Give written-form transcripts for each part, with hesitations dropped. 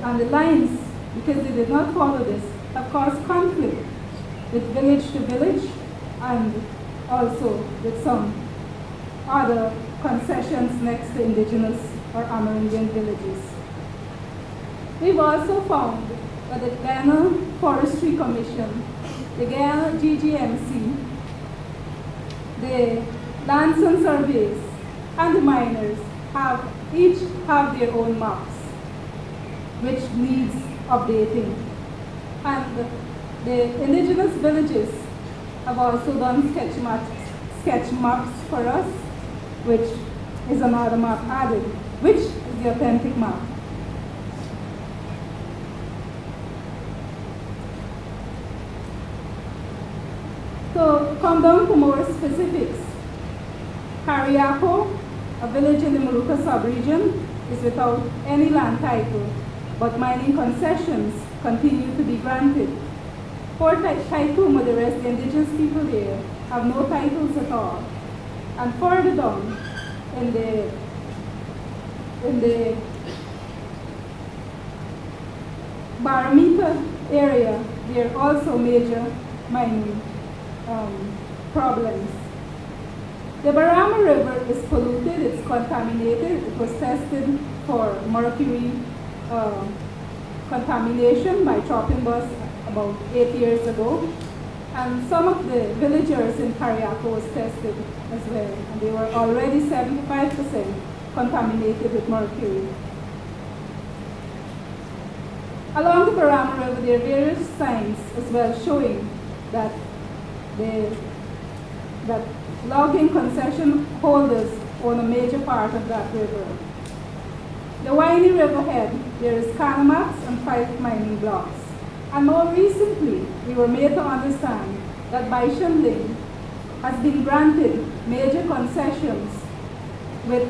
and the lines, because they did not follow this, have caused conflict with village to village and also with some other concessions next to Indigenous or Amerindian villages. We've also found that the Yana Forestry Commission, the Yana GGMC, the lands and surveys, and the miners each have their own maps, which needs updating. And the Indigenous villages have also done sketch maps for us, which is another map added, which is the authentic map. So, come down to more specifics. Cariaco, a village in the Molucca subregion, is without any land title, but mining concessions continue to be granted. Port Taikuma, the rest of the indigenous people there, have no titles at all. And further down, in the Baramita area, there are also major mining problems. The Barama River is polluted, it's contaminated. It was tested for mercury contamination by chopping bus about 8 years ago. And some of the villagers in Cariaco was tested as well, and they were already 75% contaminated with mercury. Along the Barama River, there are various signs as well showing that that logging concession holders own a major part of that river. The Waini River head, there is Kanamax and 5 mining blocks. And more recently, we were made to understand that Baishanling has been granted major concessions with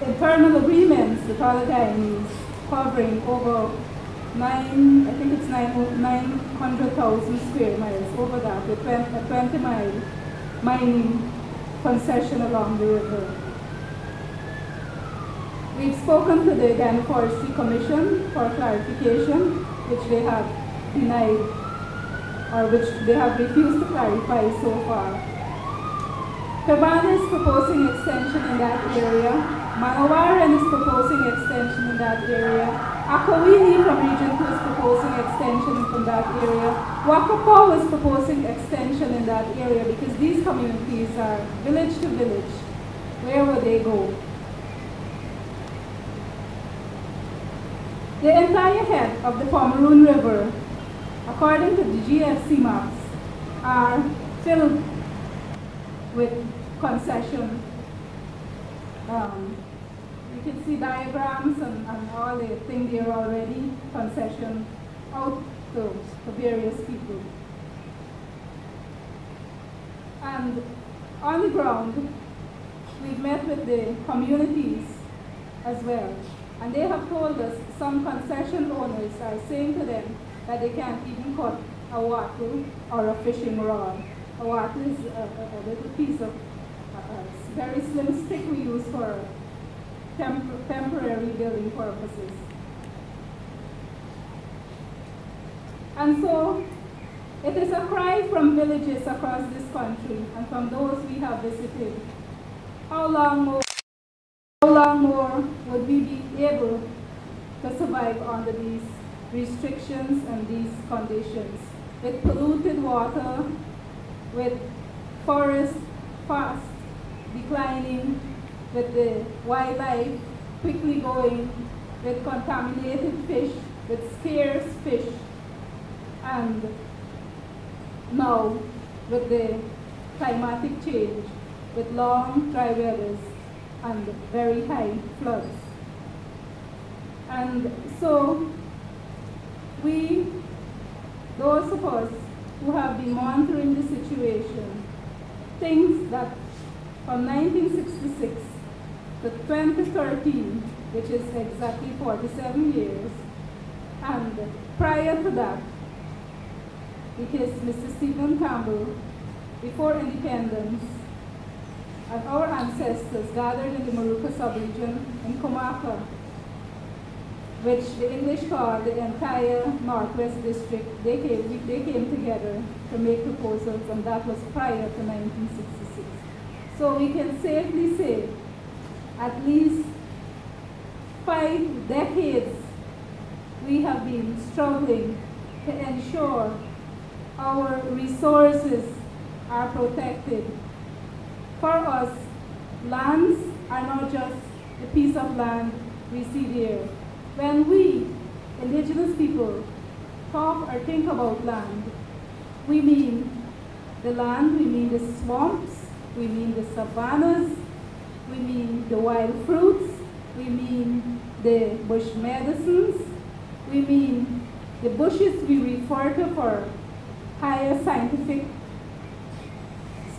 internal agreements with other Guyanese covering over 900,000 square miles, over that, with a 20-mile mining concession along the river. We've spoken to the Yana Forestry Commission for clarification, which they have denied, or which they have refused to clarify so far. Cabana is proposing extension in that area. Manawaran is proposing extension in that area. Akawini from Region 2 is proposing extension from that area. Wakapaw is proposing extension in that area because these communities are village to village. Where will they go? The entire head of the Pomeroon River, according to the GFC maps, are filled with concession. You can see diagrams and all the things there already, concession out to various people. And on the ground, we've met with the communities as well. And they have told us some concession owners are saying to them that they can't even cut a wattle or a fishing rod. A wattle is a little piece of very slim stick we use for temporary building purposes. And so it is a cry from villages across this country and from those we have visited. How long more would we be able to survive under these restrictions and these conditions? With polluted water, with forests fast declining, with the wildlife quickly going, with contaminated fish, with scarce fish, and now with the climatic change, with long dry weathers and very high floods. And so those of us who have been monitoring the situation, think that from 1966 to 2013, which is exactly 47 years, and prior to that, because Mr. Stephen Campbell, before independence, and our ancestors gathered in the Molucca subregion in Comaka which the English call the entire Northwest District, they came together to make proposals, and that was prior to 1966. So we can safely say at least 5 decades we have been struggling to ensure our resources are protected. For us, lands are not just a piece of land we see there. When we, indigenous people, talk or think about land, we mean the land, we mean the swamps, we mean the savannas, we mean the wild fruits, we mean the bush medicines, we mean the bushes we refer to for higher scientific,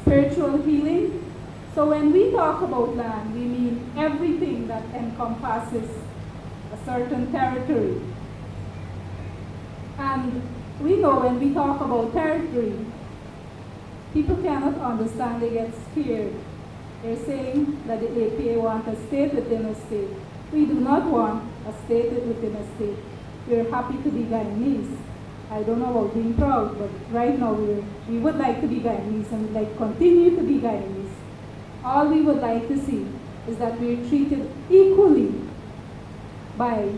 spiritual healing. So when we talk about land, we mean everything that encompasses a certain territory. And we know when we talk about territory, people cannot understand, they get scared. They're saying that the APA wants a state within a state. We do not want a state within a state. We're happy to be Guyanese. I don't know about being proud, but right now we would like to be Guyanese and we'd like to continue to be Guyanese. All we would like to see is that we're treated equally by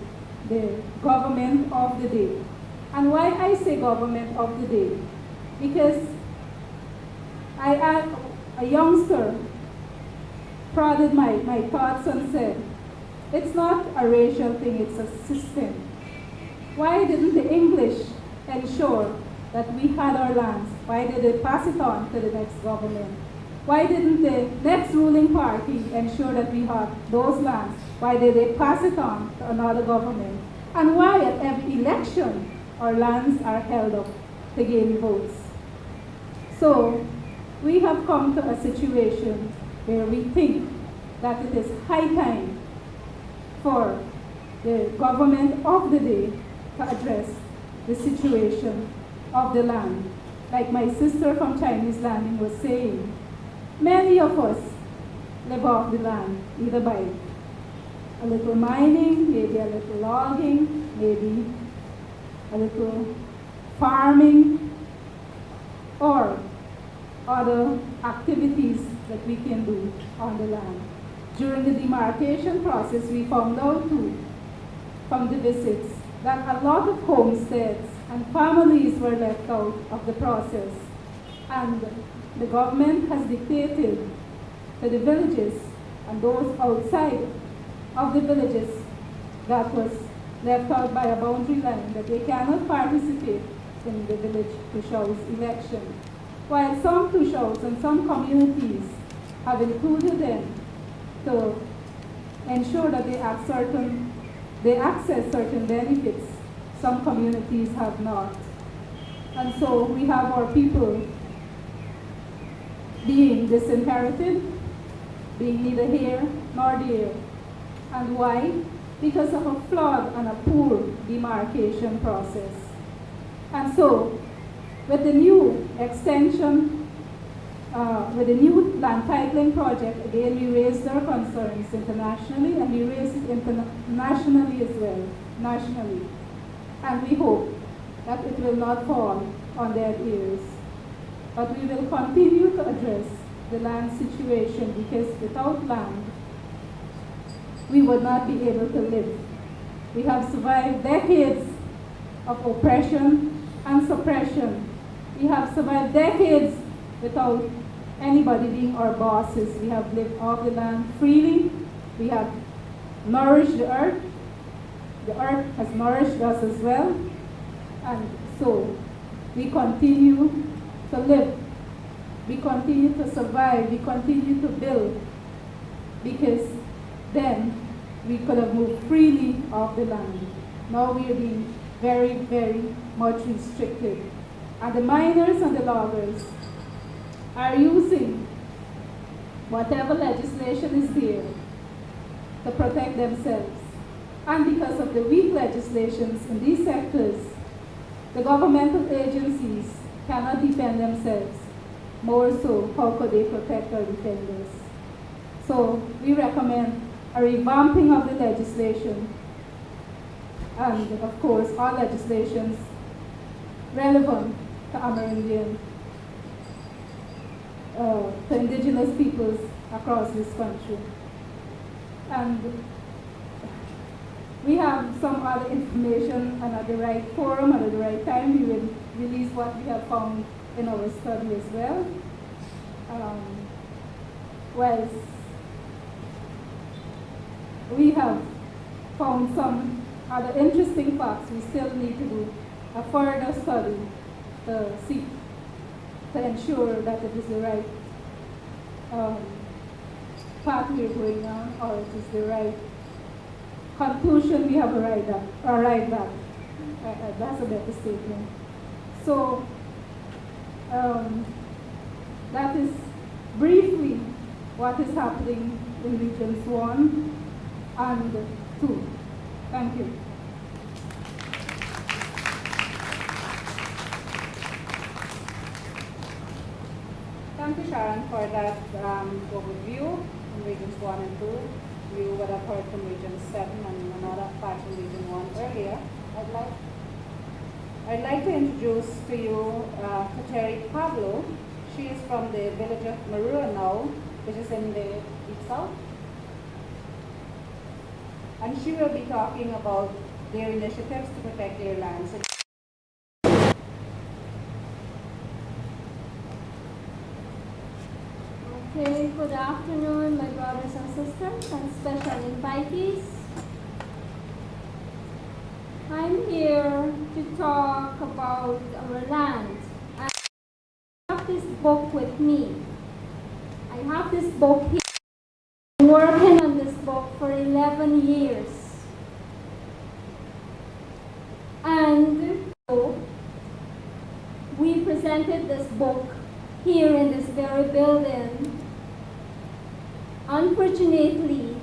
the government of the day. And why I say government of the day? Because a youngster prodded my thoughts and said, it's not a racial thing, it's a system. Why didn't the English ensure that we had our lands? Why did they pass it on to the next government? Why didn't the next ruling party ensure that we have those lands? Why did they pass it on to another government? And why at every election our lands are held up to gain votes? So we have come to a situation where we think that it is high time for the government of the day to address the situation of the land. Like my sister from Chinese Landing was saying, many of us live off the land, either by a little mining, maybe a little logging, maybe a little farming, or other activities that we can do on the land. During the demarcation process, we found out too, from the visits, that a lot of homesteads and families were left out of the process. And the government has dictated to the villages and those outside of the villages that was left out by a boundary line that they cannot participate in the village Tushau's election. While some Tushau's and some communities have included them to ensure that they access certain benefits, some communities have not. And so we have our people being disinherited, being neither here nor there. And why? Because of a flawed and a poor demarcation process. And so, with the new extension, with the new land titling project, again we raised our concerns internationally and we raised it nationally as well, nationally. And we hope that it will not fall on deaf ears. But we will continue to address the land situation because without land, we would not be able to live. We have survived decades of oppression and suppression. We have survived decades without anybody being our bosses. We have lived off the land freely. We have nourished the earth. The earth has nourished us as well. And so we continue to live. We continue to survive. We continue to build. Because then we could have moved freely off the land. Now we are being very, very much restricted. And the miners and the loggers are using whatever legislation is there to protect themselves. And because of the weak legislations in these sectors, the governmental agencies cannot defend themselves. More so, how could they protect our defenders? So we recommend a revamping of the legislation and of course all legislations relevant to Amerindian, to Indigenous peoples across this country. And we have some other information, and at the right forum and at the right time we will release what we have found in our study as well. Whilst we have found some other interesting facts, we still need to do a further study to see, to ensure that it is the right path we're going on, or it is the right conclusion we have arrived at. That's a better statement. So that is briefly what is happening in Regions 1 and 2. Thank you. Thank you, Sharon, for that overview in Regions 1 and 2. You would have heard from Region 7 and another part from Region 1 earlier. I'd like to introduce to you Kateri Pablo. She is from the village of Marua now, which is in the deep south. And she will be talking about their initiatives to protect their lands. Okay, good afternoon, my brothers and sisters and special invitees. I'm here to talk about our land. I have this book with me. I have this book here. I've been working on this book for 11 years. And so we presented this book here in this very building. Unfortunately,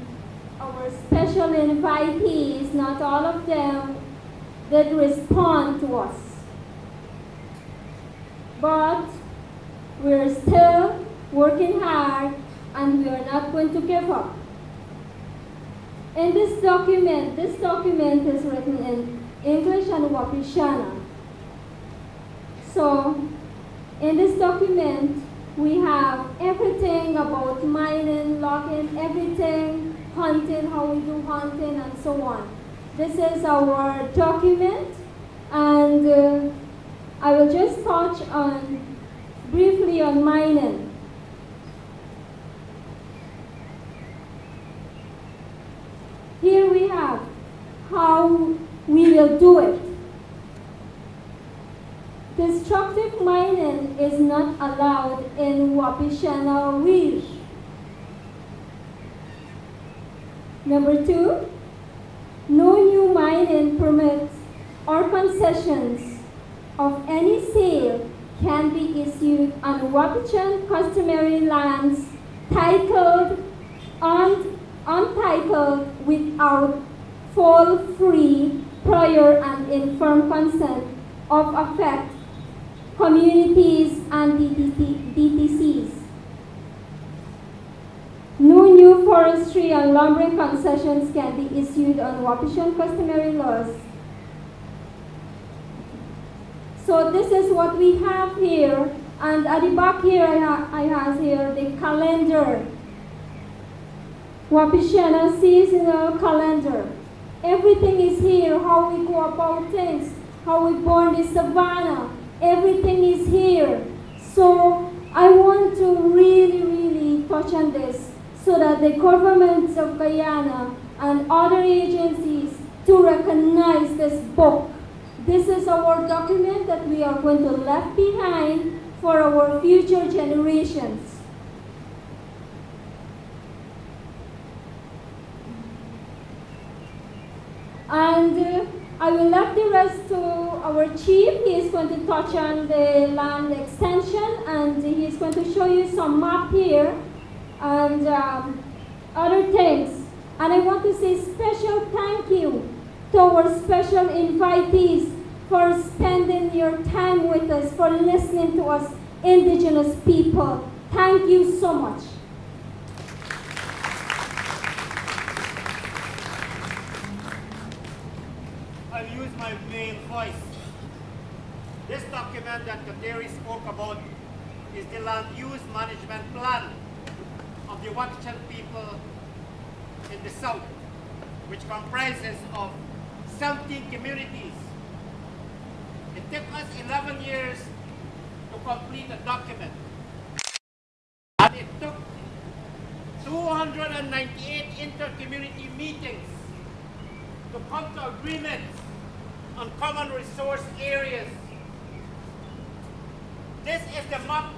our special invitees, not all of them did respond to us. But we're still working hard and we are not going to give up. In this document is written in English and Wapishana. So, in this document, we have everything about mining, logging, everything, hunting, how we do hunting, and so on. This is our document, and I will just touch on briefly on mining. Here we have how we will do it. Destructive mining is not allowed in Wapishana Ridge. Number 2, no new mining permits or concessions of any sale can be issued on Wapichan customary lands titled untitled without full, free, prior and informed consent of affected communities and DTCs. No new forestry and lumbering concessions can be issued on Wapishana customary laws. So this is what we have here, and at the back here I have here the calendar. Wapishana seasonal calendar. Everything is here, how we go about things, how we burn the savanna. Everything is here. So I want to really touch on this so that the governments of Guyana and other agencies to recognize this book. This is our document that we are going to leave behind for our future generations. And I will leave the rest to our chief. He is going to touch on the land extension, and he is going to show you some map here and other things. And I want to say special thank you to our special invitees for spending your time with us, for listening to us Indigenous people. Thank you so much. my main voice. This document that Kateri spoke about is the land use management plan of the Wakchan people in the south, which comprises of 17 communities. It took us 11 years to complete a document. And it took 298 inter-community meetings to come to agreements on common resource areas. This is the map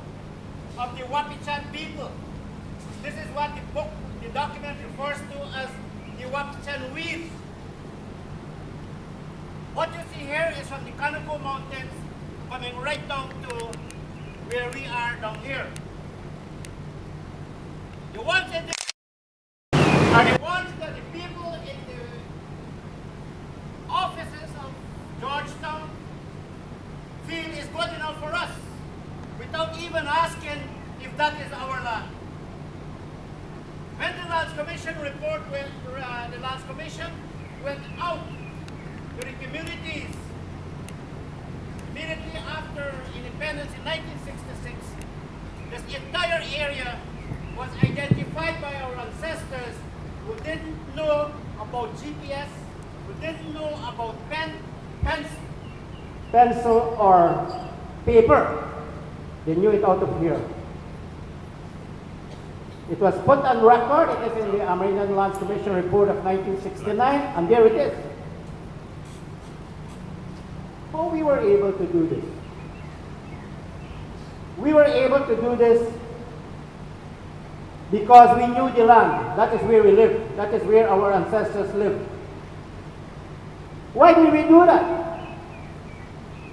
of the Wakchan people. This is what the document refers to as the Wakchan weave. What you see here is from the Kanako Mountains coming right down to where we are down here. The ones in the are the ones that the people in the offices of Georgetown feel is good enough for us, without even asking if that is our land. When the Lands Commission report went, the Lands Commission went out to the communities immediately after independence in 1966, this entire area was identified by our ancestors who didn't know about GPS, who didn't know about pencil or paper. They knew it out of here. It was put on record. It is in the Amerindian Lands Commission report of 1969, and there it is. How we were able to do this? We were able to do this because we knew the land. That is where we live. That is where our ancestors lived. Why did we do that?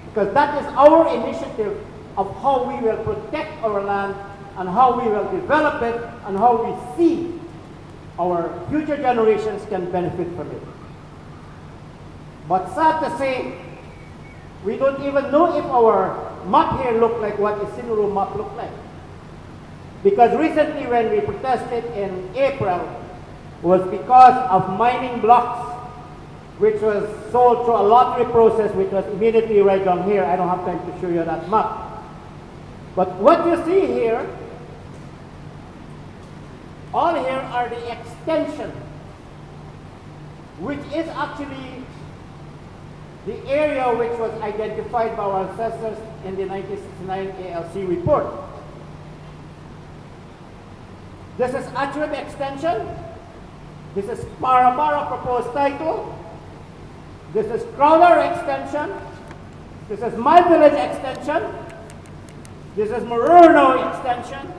Because that is our initiative of how we will protect our land and how we will develop it and how we see our future generations can benefit from it. But sad to say, we don't even know if our map here look like what the Sinuru map looked like. Because recently when we protested in April was because of mining blocks which was sold through a lottery process which was immediately right down here. I don't have time to show you that map. But what you see here, all here are the extension, which is actually the area which was identified by our ancestors in the 1969 ALC report. This is Atrib extension. This is Parabara proposed title. This is Crowder extension. This is My Village extension. This is Morono extension.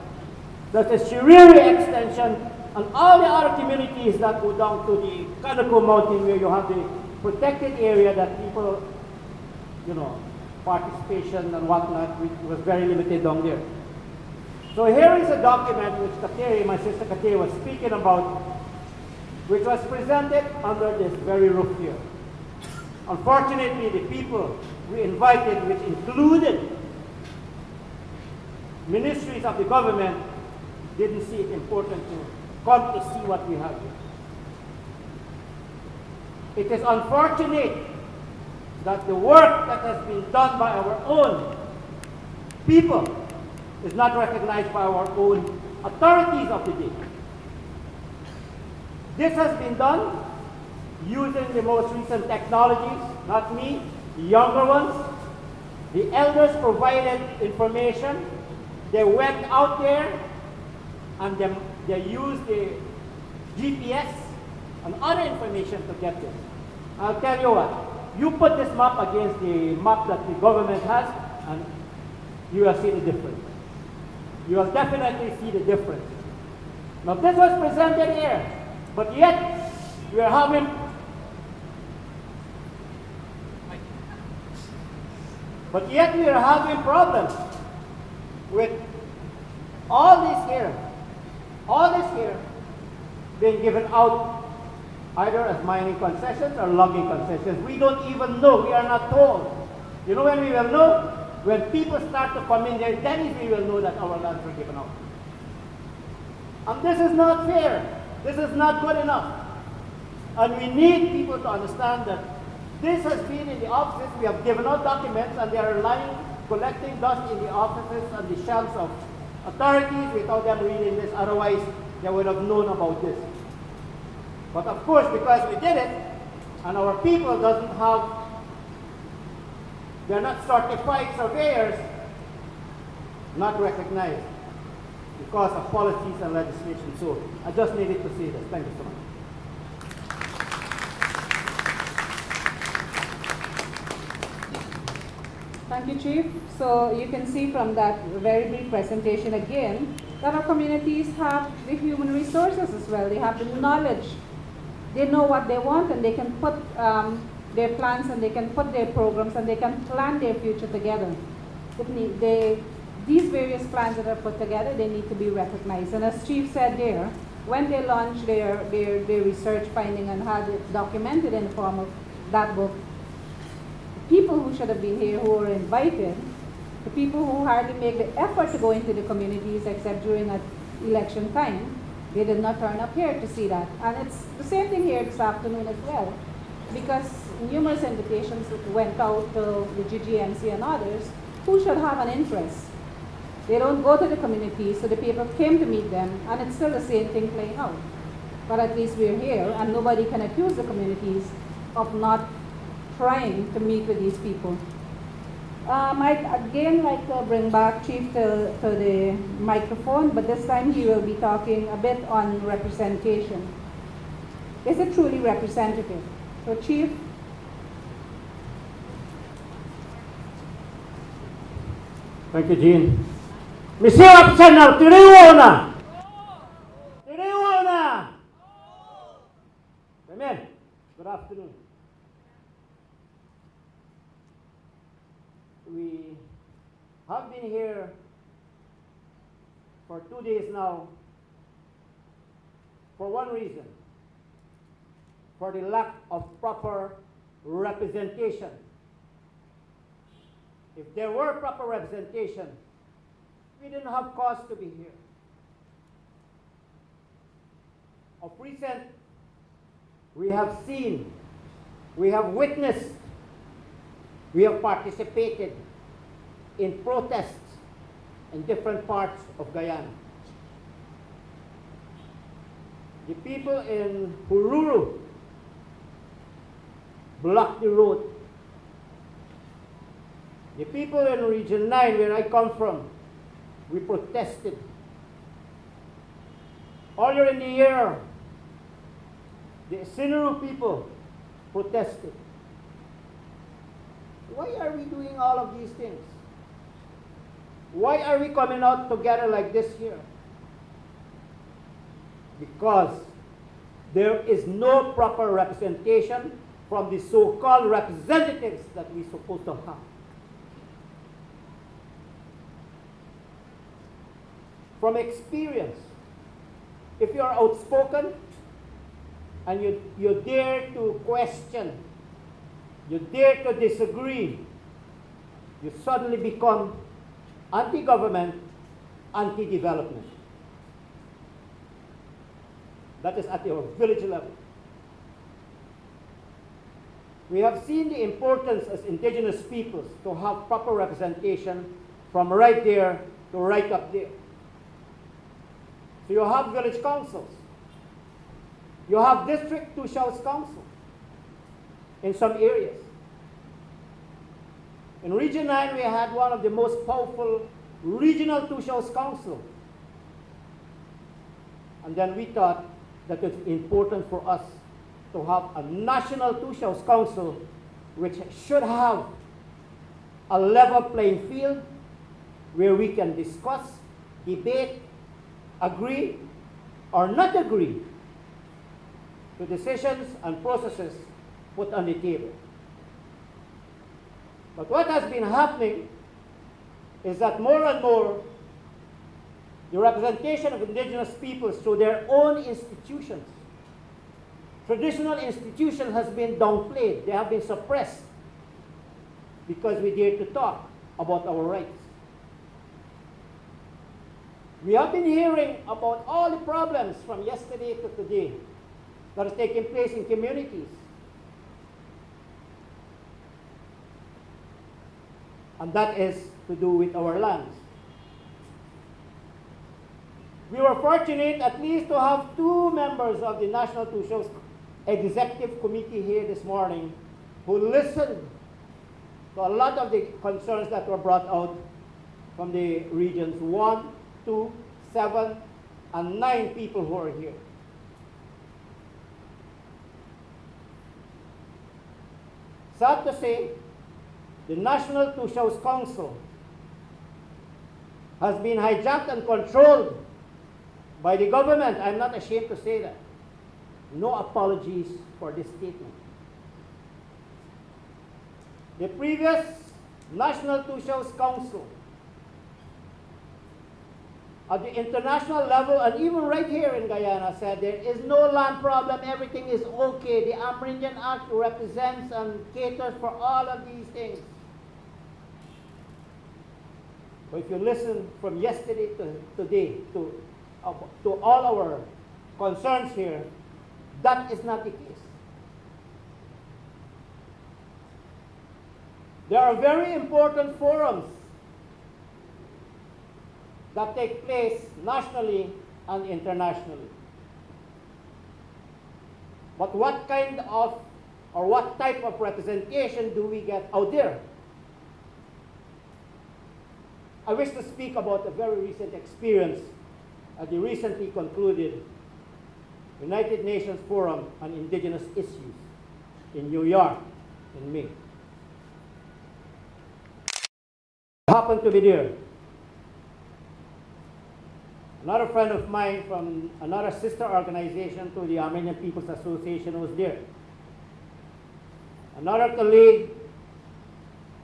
That is Shiriri extension. And all the other communities that go down to the Kanako Mountain where you have the protected area that people, participation and whatnot, which was very limited down there. So here is a document which Kateri, my sister Kateri, was speaking about, which was presented under this very roof here. Unfortunately, the people we invited, which included ministries of the government, didn't see it important to come to see what we have here. It is unfortunate that the work that has been done by our own people is not recognized by our own authorities of the day. This has been done using the most recent technologies, not me, the younger ones. The elders provided information. They went out there and they used the GPS and other information to get this. I'll tell you what, you put this map against the map that the government has and you will see the difference. You will definitely see the difference. Now this was presented here, but yet we are having problems with all this here being given out either as mining concessions or logging concessions. We don't even know, we are not told. You know when we will know? When people start to come in there, then we will know that our lands were given out. And this is not fair. This is not good enough. And we need people to understand that This has been in the offices. We have given out documents, and they are lying, collecting dust in the offices and the shelves of authorities without them reading this. Otherwise, they would have known about this. But of course, because we did it, and our people doesn't have, they're not certified surveyors, not recognized because of policies and legislation. So I just needed to say this. Thank you so much. Thank you, Chief. So you can see from that very brief presentation again that our communities have the human resources as well. They have the knowledge. They know what they want, and they can put their plans, and they can put their programs, and they can plan their future together. These various plans that are put together, they need to be recognized. And as Chief said there, when they launch their research finding and had it documented in the form of that book, people who should have been here, who were invited, the people who hardly make the effort to go into the communities except during an election time, they did not turn up here to see that. And it's the same thing here this afternoon as well, because numerous invitations went out to the GGMC and others who should have an interest. They don't go to the communities, so the people came to meet them, and it's still the same thing playing out. But at least we're here, and nobody can accuse the communities of not trying to meet with these people. I'd again like to bring back Chief to the microphone, but this time he will be talking a bit on representation. Is it truly representative? So Chief. Thank you, Jean. Monsieur Representative, Tiriwana! Tiriwana! Come in. Good afternoon. We have been here for 2 days now for one reason, for the lack of proper representation. If there were proper representation, we didn't have cause to be here. Of recent, we have seen, we have witnessed, we have participated in protests in different parts of Guyana. The people in Hururu blocked the road. The people in Region 9, where I come from, we protested. Earlier in the year, the Sinaru people protested. Why are we doing all of these things? Why are we coming out together like this here? Because there is no proper representation from the so-called representatives that we're supposed to have. From experience, if you are outspoken and you dare to question, you dare to disagree, you suddenly become anti-government, anti-development. That is at your village level. We have seen the importance as indigenous peoples to have proper representation from right there to right up there. So you have village councils. You have district two-shells councils in some areas. In Region 9, we had one of the most powerful regional two-shells council. And then we thought that it's important for us to have a national two-shells council which should have a level playing field where we can discuss, debate, agree or not agree to decisions and processes put on the table. But what has been happening is that more and more the representation of indigenous peoples through their own institutions, traditional institutions, has been downplayed. They have been suppressed because we dare to talk about our rights. We have been hearing about all the problems from yesterday to today that are taking place in communities. and that is to do with our lands. We were fortunate at least to have 2 members of the National Two Shows Executive Committee here this morning who listened to a lot of the concerns that were brought out from the regions 1, 2, 7, and 9 people who are here. Sad to say, the National Two Shows Council has been hijacked and controlled by the government. I'm not ashamed to say that. No apologies for this statement. The previous National Two Shows Council, at the international level and even right here in Guyana, said there is no land problem, everything is okay. The Amerindian Act represents and caters for all of these things. But if you listen from yesterday to today to all our concerns here, that is not the case. There are very important forums that take place nationally and internationally. But what kind of or what type of representation do we get out there? I wish to speak about a very recent experience at the recently concluded United Nations Forum on Indigenous Issues in New York in May. I happened to be there. Another friend of mine from another sister organization to the Armenian People's Association was there. Another colleague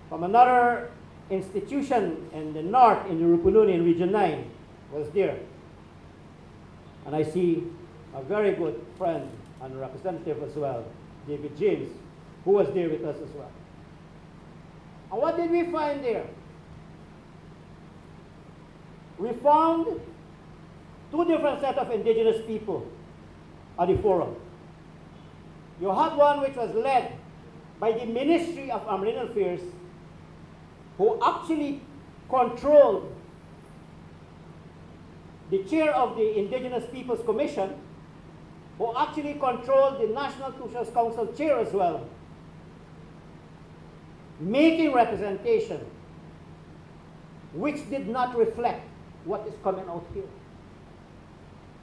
from another institution in the north, in the Rupununi, in Region 9, was there. And I see a very good friend and representative as well, David James, who was there with us as well. And what did we find there? We found 2 different sets of indigenous people at the forum. You had one which was led by the Ministry of Amerindian Affairs, who actually controlled the chair of the Indigenous Peoples Commission, who actually controlled the National Two Shows Council chair as well, making representation which did not reflect what is coming out here.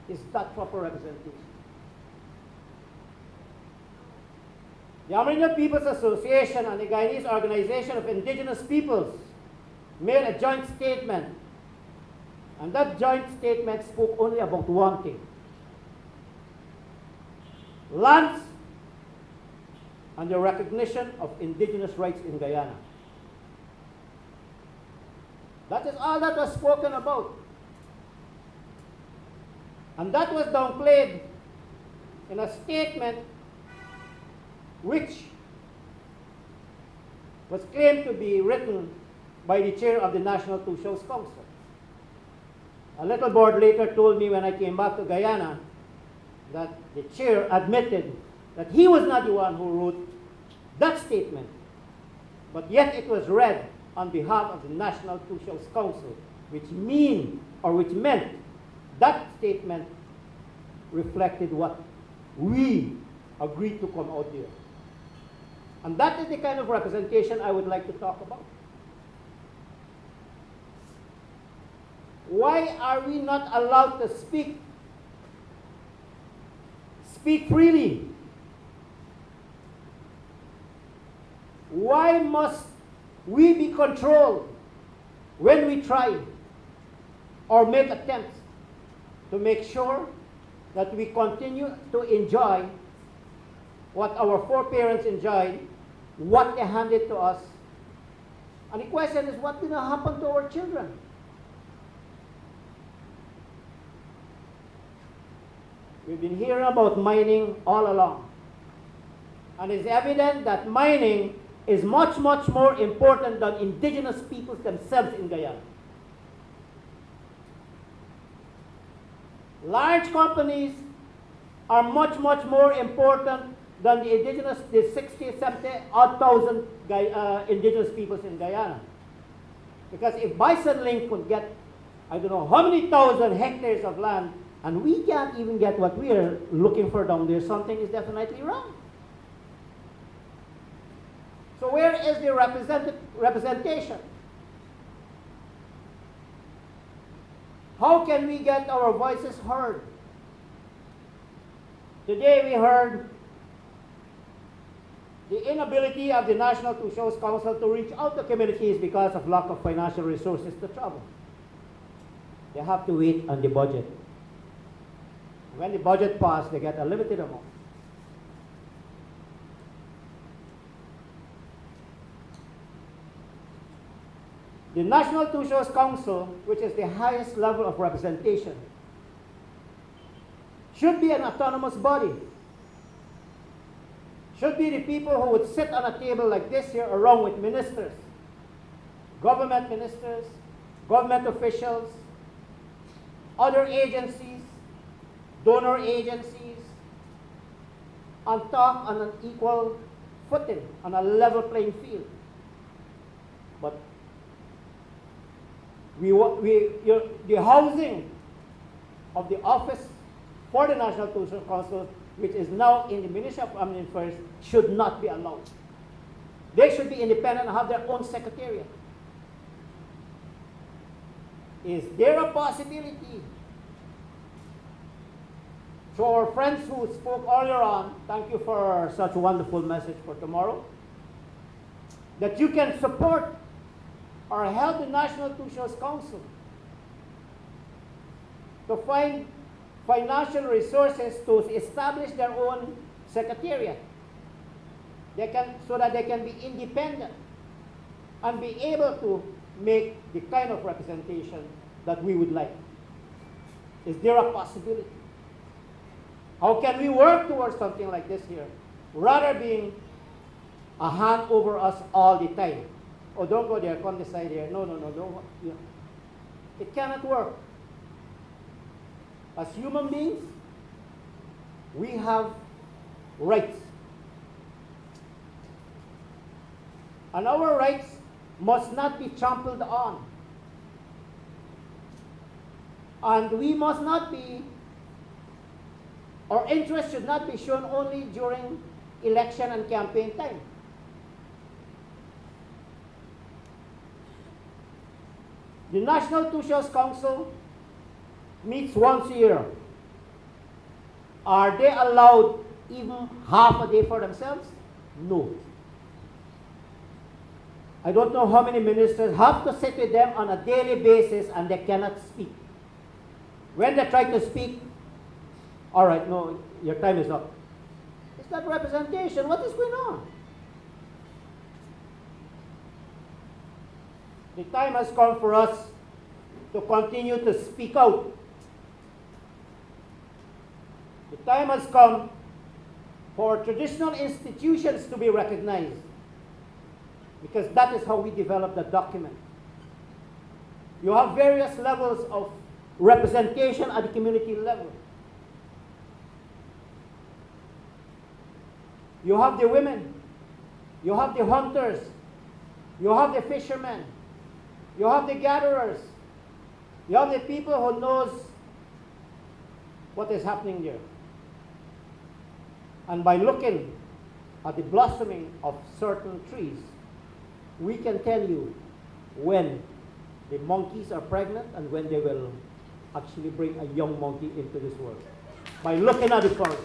Is that proper representation? The Amerindian People's Association and the Guyanese Organization of Indigenous Peoples made a joint statement, and that joint statement spoke only about one thing: lands and the recognition of indigenous rights in Guyana. That is all that was spoken about. And that was downplayed in a statement which was claimed to be written by the chair of the National Two Shows Council. A little board later told me when I came back to Guyana that the chair admitted that he was not the one who wrote that statement, but yet it was read on behalf of the National Two Shows Council, which meant that statement reflected what we agreed to come out there. And that is the kind of representation I would like to talk about. Why are we not allowed to speak freely? Why must we be controlled when we try or make attempts to make sure that we continue to enjoy what our foreparents enjoyed, what they handed to us? And the question is, what's going to happen to our children? We've been hearing about mining all along. And it's evident that mining is much, much more important than indigenous peoples themselves in Guyana. Large companies are much, much more important than the indigenous, the 60, 70 odd thousand indigenous peoples in Guyana. Because if Bison Link could get, I don't know how many thousand hectares of land, and we can't even get what we are looking for down there, something is definitely wrong. So where is the representation? How can we get our voices heard? Today we heard the inability of the National Two Shows Council to reach out to communities because of lack of financial resources to travel. They have to wait on the budget. When the budget passes, they get a limited amount. The National Two Shows Council, which is the highest level of representation, should be an autonomous body. Should be the people who would sit on a table like this here along with ministers, government ministers, government officials, other agencies, donor agencies, and talk on an equal footing, on a level playing field. But the housing of the office for the National Two Shows Council, which is now in the Ministry of Amerindian Affairs, should not be allowed. They should be independent and have their own secretariat. Is there a possibility? So our friends who spoke earlier on, thank you for such a wonderful message for tomorrow, that you can support or help the National Two Shows Council to find financial resources to establish their own secretariat. So that they can be independent and be able to make the kind of representation that we would like. Is there a possibility? How can we work towards something like this here, rather being a hand over us all the time? Oh, don't go there, come this side here. No, don't. Yeah. It cannot work. As human beings, we have rights. And our rights must not be trampled on. And we must not be, our interest should not be shown only during election and campaign time. The National Two Shows Council meets once a year. Are they allowed even half a day for themselves? No. I don't know how many ministers have to sit with them on a daily basis and they cannot speak. When they try to speak, all right, no, your time is up. It's not representation. What is going on? The time has come for us to continue to speak out. The time has come for traditional institutions to be recognized, because that is how we develop the document. You have various levels of representation at the community level. You have the women, you have the hunters, you have the fishermen, you have the gatherers, you have the people who knows what is happening there. And by looking at the blossoming of certain trees, we can tell you when the monkeys are pregnant and when they will actually bring a young monkey into this world. By looking at the forest.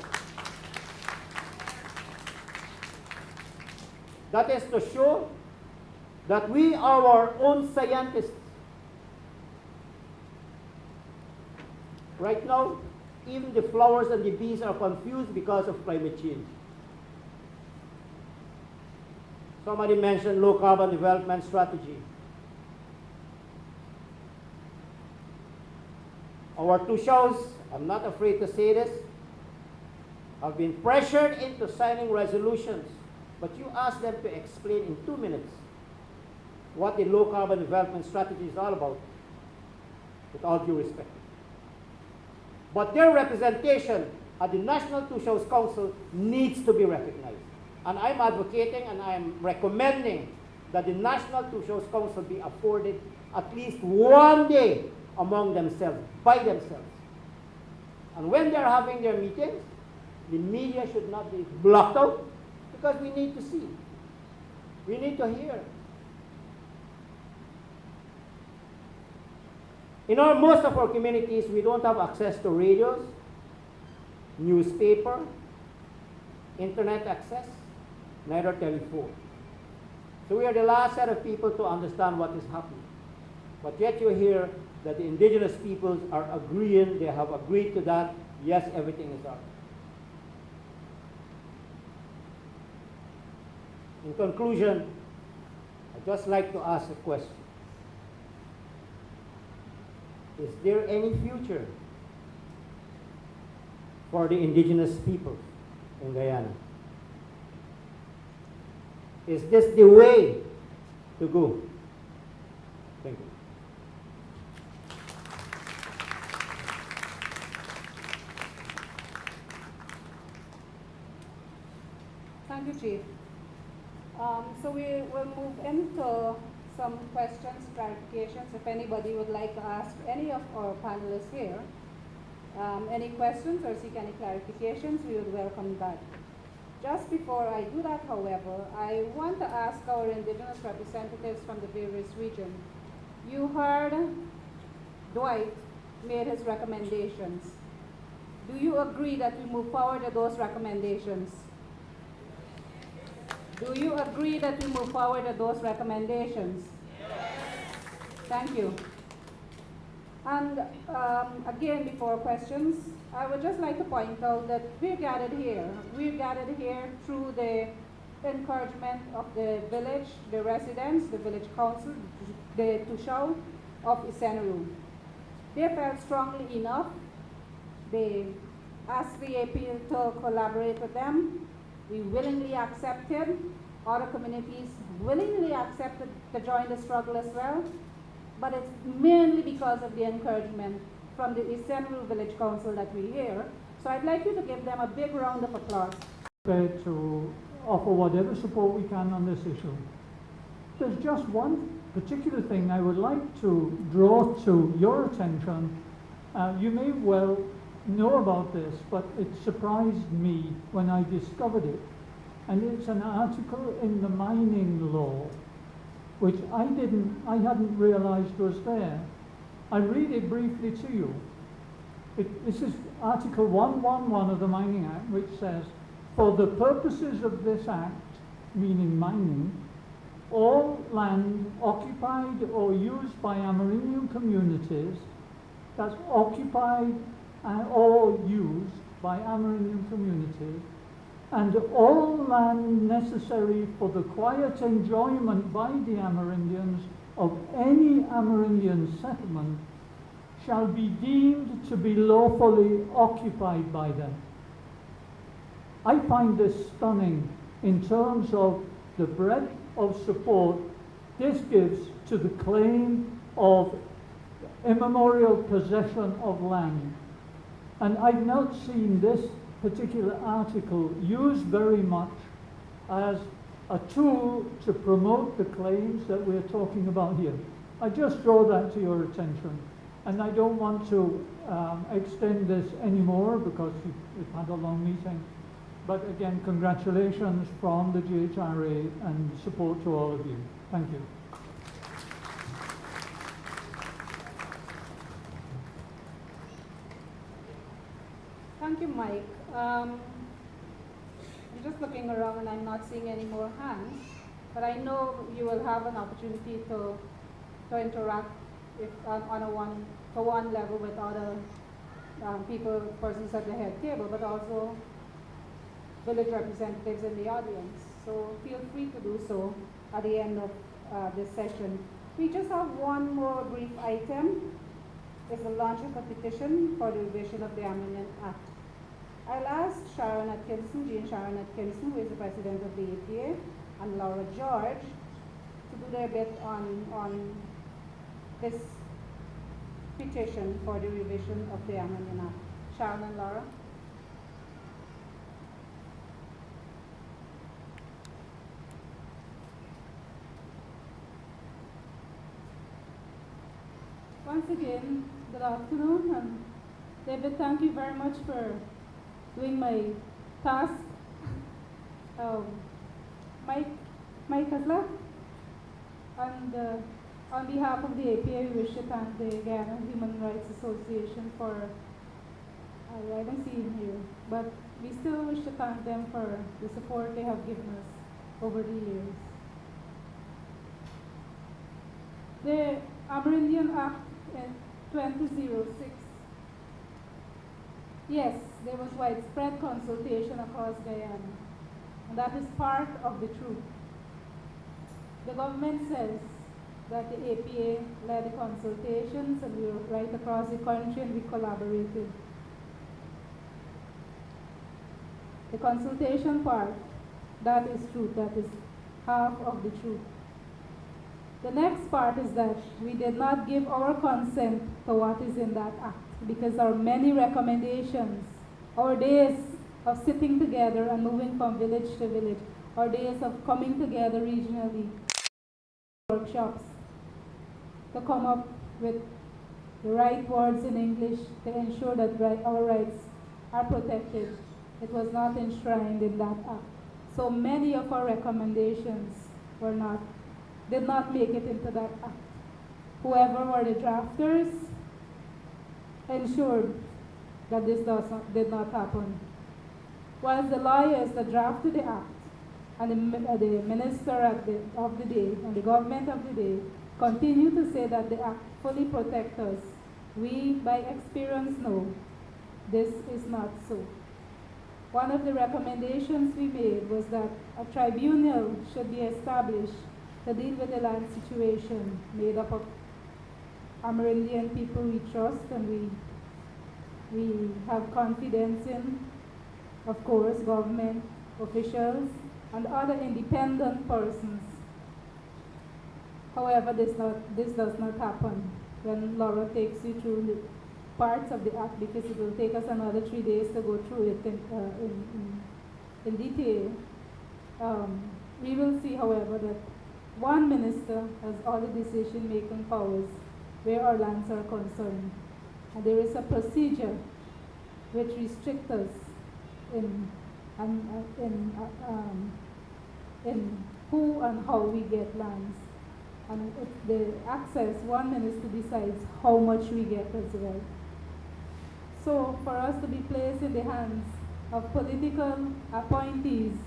That is to show that we are our own scientists. Right now, even the flowers and the bees are confused because of climate change. Somebody mentioned low carbon development strategy. Our two shows, I'm not afraid to say this, have been pressured into signing resolutions, but you ask them to explain in 2 minutes what the low carbon development strategy is all about, with all due respect. But their representation at the National Two Shows Council needs to be recognized. And I'm advocating and I'm recommending that the National Two Shows Council be afforded at least one day among themselves, by themselves. And when they're having their meetings, the media should not be blocked out, because we need to see. We need to hear. In most of our communities, we don't have access to radios, newspaper, internet access, neither telephone. So we are the last set of people to understand what is happening. But yet you hear that the indigenous peoples are agreeing, they have agreed to that. Yes, everything is all right. In conclusion, I'd just like to ask a question. Is there any future for the indigenous people in Guyana? Is this the way to go? Thank you. Thank you, Chief. So we will move into some questions, clarifications. If anybody would like to ask any of our panelists here any questions or seek any clarifications, we would welcome that. Just before I do that, however, I want to ask our Indigenous representatives from the various regions. You heard Dwight made his recommendations. Do you agree that we move forward with those recommendations? Do you agree that we move forward with those recommendations? Yes. Thank you. And again, before questions, I would just like to point out that we're gathered here. We're gathered here through the encouragement of the village, the residents, the village council, the Tushao of Isenaru. They felt strongly enough. They asked the AP to collaborate with them. We willingly accepted. Other communities willingly accepted to join the struggle as well. But it's mainly because of the encouragement from the Ancestral Village Council that we hear. So I'd like you to give them a big round of applause. Prepared to offer whatever support we can on this issue. There's just one particular thing I would like to draw to your attention. You may well know about this, but it surprised me when I discovered it. And it's an article in the mining law, which I hadn't realized was there. I read it briefly to you. This is Article 111 of the Mining Act, which says, for the purposes of this act, meaning mining, all land occupied or used by Amerindian communities, that's occupied or used by Amerindian communities, and all land necessary for the quiet enjoyment by the Amerindians of any Amerindian settlement shall be deemed to be lawfully occupied by them. I find this stunning in terms of the breadth of support this gives to the claim of immemorial possession of land. And I've not seen this particular article used very much as a tool to promote the claims that we're talking about here. I just draw that to your attention. And I don't want to extend this anymore because we've had a long meeting. But again, congratulations from the GHRA and support to all of you. Thank you. Thank you, Mike. I'm just looking around and I'm not seeing any more hands, but I know you will have an opportunity to interact on a one level with other persons at the head table, but also village representatives in the audience. So feel free to do so at the end of this session. We just have one more brief item. It's the launch of a petition for the revision of the Amerindian Act. I'll ask Sharon Atkinson, Jean Sharon Atkinson, who is the president of the APA, and Laura George to do their bit on this petition for the revision of the Amerindian Act. Sharon and Laura. Once again, good afternoon, and David, thank you very much for doing my task. Mike has left, and on behalf of the APA, we wish to thank the Yana Human Rights Association for, I don't see him here, but we still wish to thank them for the support they have given us over the years. The Amerindian Act in 2006. Yes, there was widespread consultation across Guyana, and that is part of the truth. The government says that the APA led the consultations, and we were right across the country and we collaborated. The consultation part, that is true, that is half of the truth. The next part is that we did not give our consent to what is in that act, because there are many recommendations. Our days of sitting together and moving from village to village, our days of coming together regionally, workshops, to come up with the right words in English to ensure that our rights are protected. It was not enshrined in that act. So many of our recommendations did not make it into that act. Whoever were the drafters ensured that this did not happen. Whilst the lawyers that drafted the act and the minister of the day and the government of the day continue to say that the act fully protects us, we by experience know this is not so. One of the recommendations we made was that a tribunal should be established to deal with the land situation made up of Amerindian people we trust and we have confidence in, of course, government officials and other independent persons. However, this does not happen when Laura takes you through the parts of the act, because it will take us another 3 days to go through it in detail. We will see, however, that one minister has all the decision-making powers where our lands are concerned. And there is a procedure which restricts us in who and how we get lands. And if the access, one minister decides how much we get as well. So for us to be placed in the hands of political appointees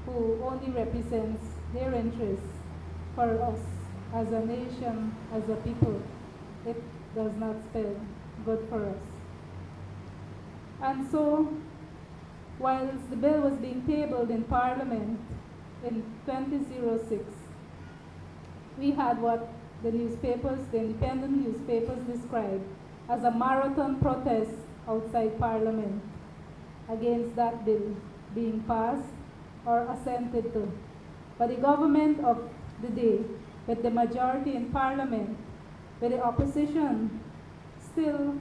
who only represents their interests, for us as a nation, as a people, it does not spell good for us. And so, whilst the bill was being tabled in Parliament in 2006, we had what the newspapers, the independent newspapers described as a marathon protest outside Parliament against that bill being passed or assented to. But the government of the day, with the majority in Parliament, with the opposition still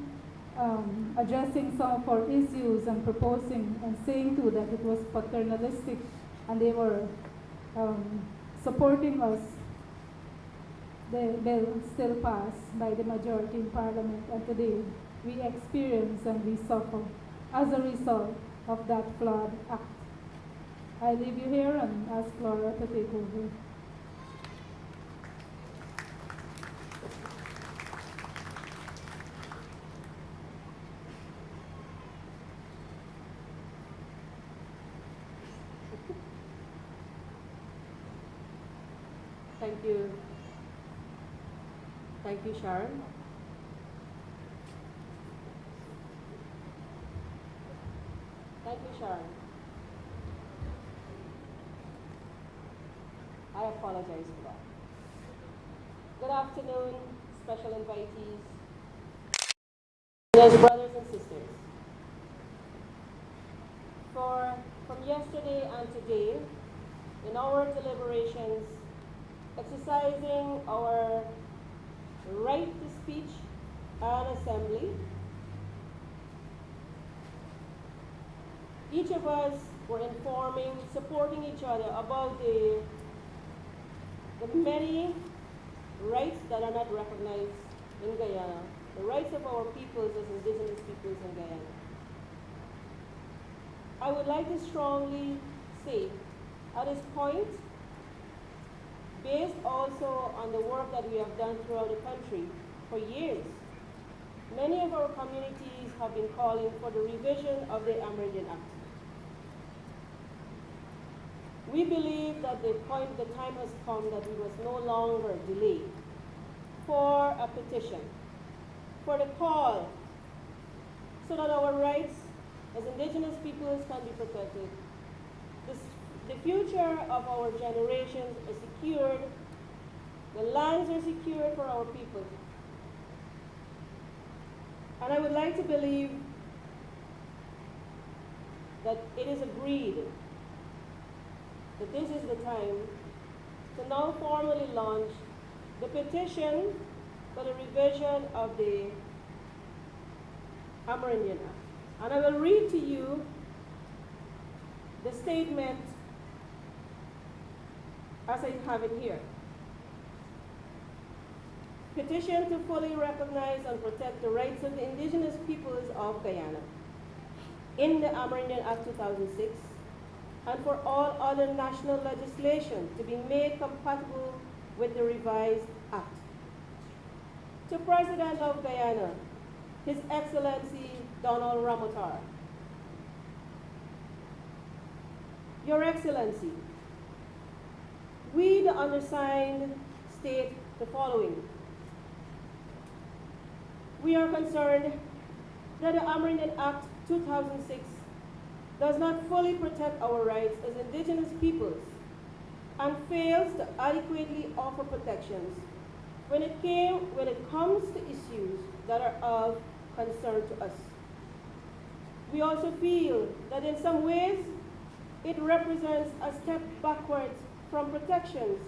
addressing some of our issues and proposing and saying too that it was paternalistic, and they were supporting us, the bill still passed by the majority in Parliament, and today we experience and we suffer as a result of that flawed act. I leave you here and ask Laura to take over. Thank you. Thank you, Sharon. Thank you, Sharon. I apologize for that. Good afternoon, special invitees, brothers and sisters. From yesterday and today, in our deliberations, exercising our right to speech and assembly, each of us were informing, supporting each other about the many rights that are not recognized in Guyana, the rights of our peoples as indigenous peoples in Guyana. I would like to strongly say at this point, based also on the work that we have done throughout the country for years, many of our communities have been calling for the revision of the Amerindian Act. We believe that the time has come that we must no longer delay for a petition, for the call, so that our rights as indigenous peoples can be protected. The future of our generations is secured, the lands are secured for our people. And I would like to believe that it is agreed that this is the time to now formally launch the petition for the revision of the Amerindian Act. And I will read to you the statement as I have it here. Petition to fully recognize and protect the rights of the indigenous peoples of Guyana in the Amerindian Act 2006, and for all other national legislation to be made compatible with the revised Act. To President of Guyana, His Excellency Donald Ramotar. Your Excellency, we, the undersigned, state the following. We are concerned that the Amerindian Act 2006 does not fully protect our rights as indigenous peoples and fails to adequately offer protections when it comes to issues that are of concern to us. We also feel that in some ways it represents a step backwards from protections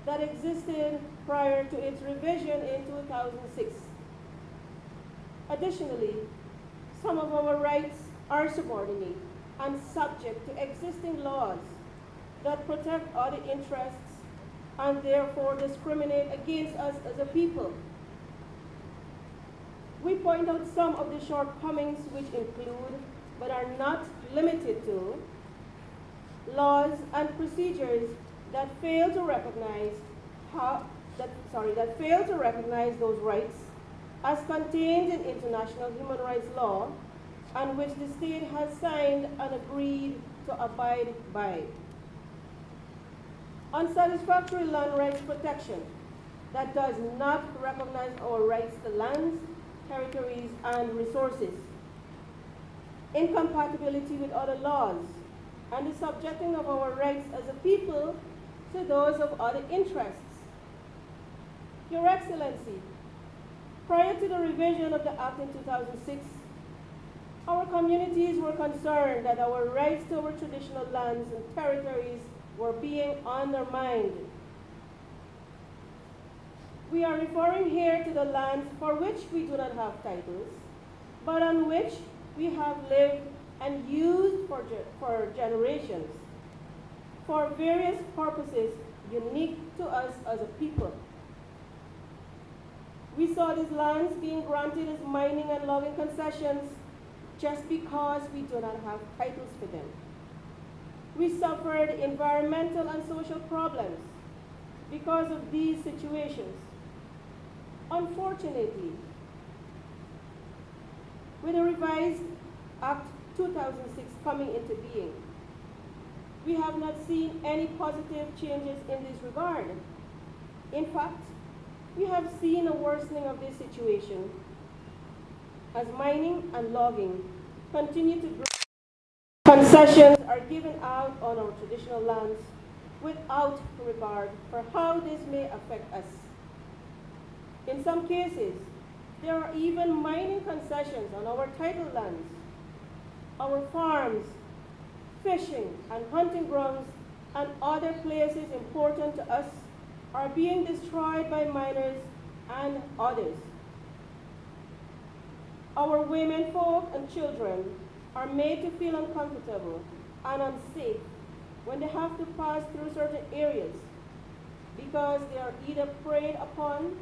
that existed prior to its revision in 2006. Additionally, some of our rights are subordinate and subject to existing laws that protect other interests and therefore discriminate against us as a people. We point out some of the shortcomings which include, but are not limited to, laws and procedures that fail to recognize those rights as contained in international human rights law and which the state has signed and agreed to abide by. Unsatisfactory land rights protection that does not recognize our rights to lands, territories, and resources. Incompatibility with other laws, and the subjecting of our rights as a people to those of other interests. Your Excellency, prior to the revision of the Act in 2006, our communities were concerned that our rights to our traditional lands and territories were being undermined. We are referring here to the lands for which we do not have titles, but on which we have lived and used for generations, for various purposes unique to us as a people. We saw these lands being granted as mining and logging concessions just because we do not have titles for them. We suffered environmental and social problems because of these situations. Unfortunately, with the revised Act 2006 coming into being, we have not seen any positive changes in this regard. In fact, we have seen a worsening of this situation as mining and logging continue to grow. Concessions are given out on our traditional lands without regard for how this may affect us. In some cases, there are even mining concessions on our title lands. Our farms, fishing and hunting grounds, and other places important to us are being destroyed by miners and others. Our women folk and children are made to feel uncomfortable and unsafe when they have to pass through certain areas because they are either preyed upon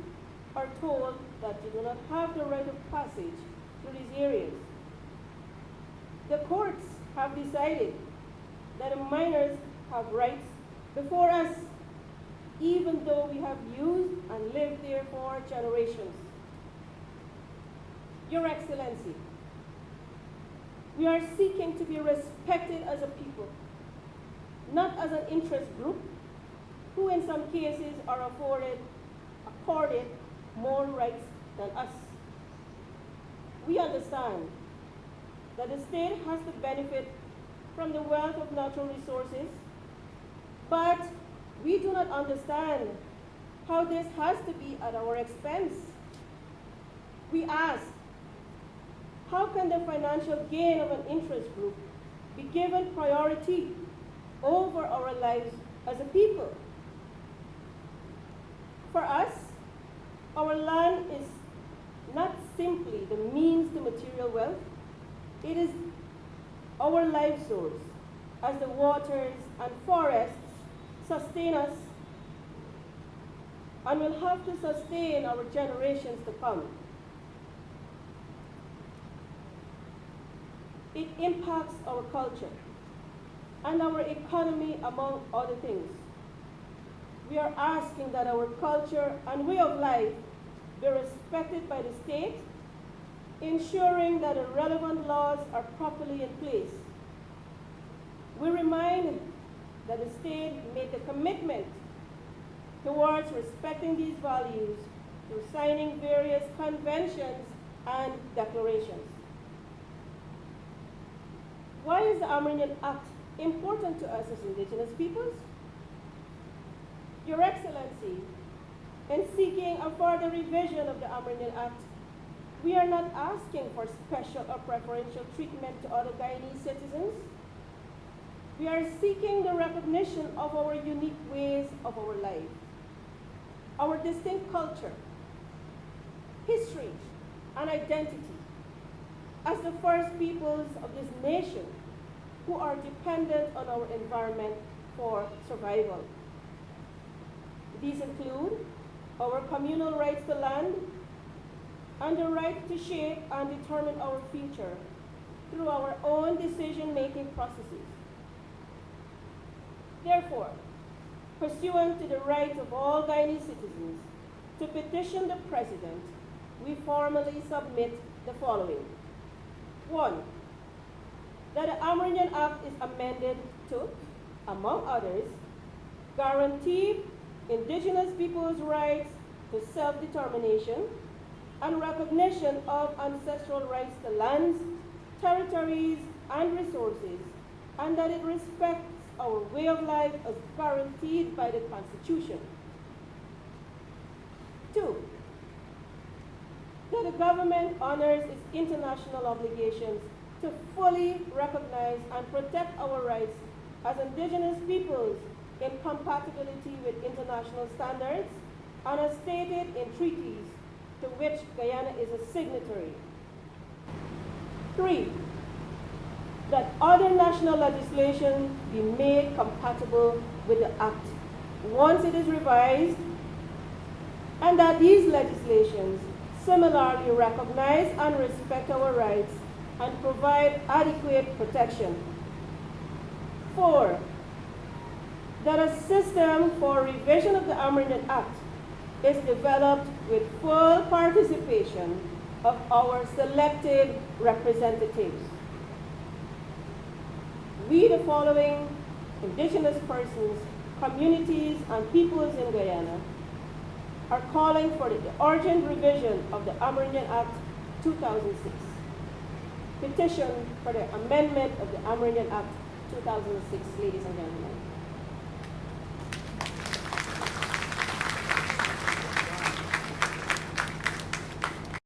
are told that you do not have the right of passage through these areas. The courts have decided that the miners have rights before us, even though we have used and lived there for generations. Your Excellency, we are seeking to be respected as a people, not as an interest group who in some cases are accorded more rights than us. We understand that the state has to benefit from the wealth of natural resources, but we do not understand how this has to be at our expense. We ask, how can the financial gain of an interest group be given priority over our lives as a people? For us, our land is not simply the means to material wealth, it is our life source, as the waters and forests sustain us and will have to sustain our generations to come. It impacts our culture and our economy, among other things. We are asking that our culture and way of life be respected by the state, ensuring that the relevant laws are properly in place. We remind that the state made a commitment towards respecting these values through signing various conventions and declarations. Why is the Amerindian Act important to us as Indigenous peoples? Your Excellency, in seeking a further revision of the Amerindian Act, we are not asking for special or preferential treatment to other Guyanese citizens. We are seeking the recognition of our unique ways of our life, our distinct culture, history, and identity as the first peoples of this nation who are dependent on our environment for survival. These include our communal rights to land and the right to shape and determine our future through our own decision-making processes. Therefore, pursuant to the right of all Guyanese citizens to petition the President, we formally submit the following. 1, that the Amerindian Act is amended to, among others, guarantee Indigenous peoples' rights to self-determination and recognition of ancestral rights to lands, territories, and resources, and that it respects our way of life as guaranteed by the Constitution. 2, that the government honors its international obligations to fully recognize and protect our rights as Indigenous peoples in compatibility with international standards and as stated in treaties to which Guyana is a signatory. 3, that other national legislation be made compatible with the Act once it is revised, and that these legislations similarly recognize and respect our rights and provide adequate protection. 4, that a system for revision of the Amerindian Act is developed with full participation of our selected representatives. We, the following Indigenous persons, communities, and peoples in Guyana, are calling for the urgent revision of the Amerindian Act 2006. Petition for the amendment of the Amerindian Act 2006, ladies and gentlemen.